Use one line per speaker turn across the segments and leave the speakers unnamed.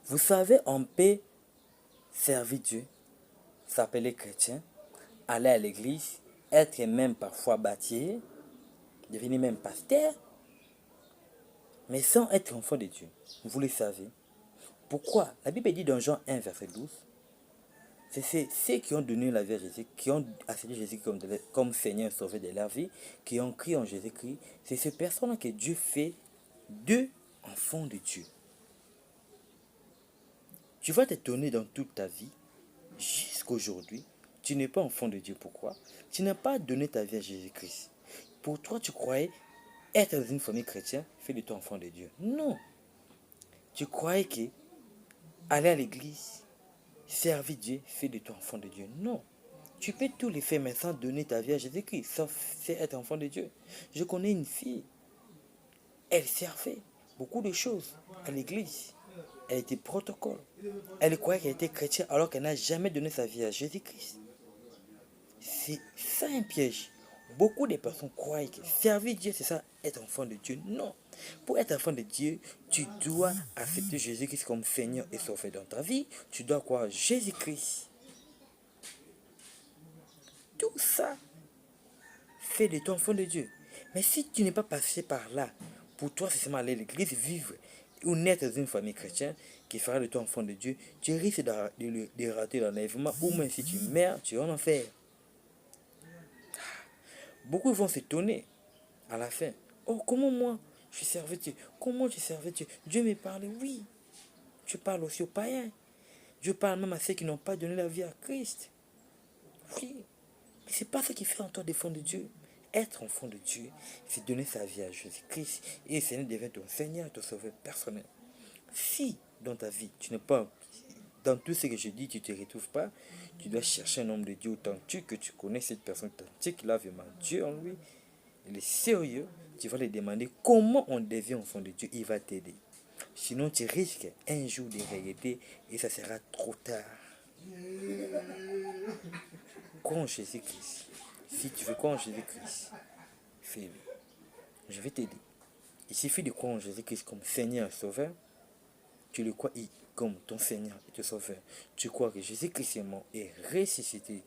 Vous savez, on peut servir Dieu, s'appeler chrétien, aller à l'église, être même parfois baptisé, devenir même pasteur, mais sans être enfant de Dieu. Vous le savez. Pourquoi? La Bible dit dans Jean 1, verset 12, c'est ceux qui ont donné la vie à Jésus, qui ont accepté Jésus comme Seigneur sauveur de leur vie, qui ont crié en Jésus-Christ. C'est ces personnes que Dieu fait deux enfants de Dieu. Tu vas t'étonner dans toute ta vie, jusqu'aujourd'hui, tu n'es pas enfant de Dieu. Pourquoi? Tu n'as pas donné ta vie à Jésus-Christ. Pour toi, tu croyais être dans une famille chrétienne fait de toi enfant de Dieu. Non. Tu croyais que aller à l'église, servir Dieu fait de toi enfant de Dieu. Non. Tu peux tout les faire mais sans donner ta vie à Jésus-Christ, sauf être enfant de Dieu. Je connais une fille, elle servait beaucoup de choses à l'église. Elle était protocole. Elle croyait qu'elle était chrétienne alors qu'elle n'a jamais donné sa vie à Jésus-Christ. C'est ça un piège. Beaucoup de personnes croient que servir Dieu, c'est ça, être enfant de Dieu. Non. Pour être enfant de Dieu, tu dois accepter Jésus-Christ comme Seigneur et Sauveur dans ta vie. Tu dois croire Jésus-Christ. Tout ça fait de toi enfant de Dieu. Mais si tu n'es pas passé par là, pour toi, c'est seulement aller à l'église, vivre ou naître dans une famille chrétienne qui fera de toi enfant de Dieu, tu risques de rater l'enlèvement ou même si tu meurs, tu vas en enfer. Beaucoup vont s'étonner à la fin. Oh, comment moi, je servais Dieu? Comment je servais Dieu? Dieu me parle, oui. Je parle aussi aux païens. Dieu parle même à ceux qui n'ont pas donné la vie à Christ. Oui. Mais ce n'est pas ça qui fait en toi d'enfant de Dieu. Être enfant de Dieu, c'est donner sa vie à Jésus-Christ. Et le Seigneur devient ton Seigneur, ton sauveur personnel. Si dans ta vie, tu n'es pas, dans tout ce que je dis, tu ne te retrouves pas, tu dois chercher un homme de Dieu authentique, que tu connais cette personne authentique, il a vraiment Dieu en lui. Il est sérieux, tu vas lui demander comment on devient enfant de Dieu, il va t'aider. Sinon, tu risques un jour de regretter et ça sera trop tard. Crois en Jésus-Christ. Si tu veux croire en Jésus-Christ, fais-le. Je vais t'aider. Il suffit de croire en Jésus-Christ comme Seigneur et Sauveur. Tu le crois comme ton Seigneur et ton Sauveur. Tu crois que Jésus-Christ est mort et ressuscité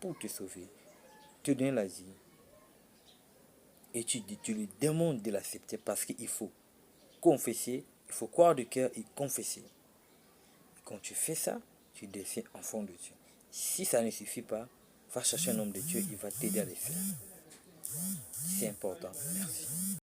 pour te sauver, te donner la vie. Et tu lui demandes de l'accepter parce qu'il faut confesser, il faut croire de cœur et confesser. Et quand tu fais ça, tu deviens enfant de Dieu. Si ça ne suffit pas, va chercher un homme de Dieu, il va t'aider à le faire. C'est important. Merci.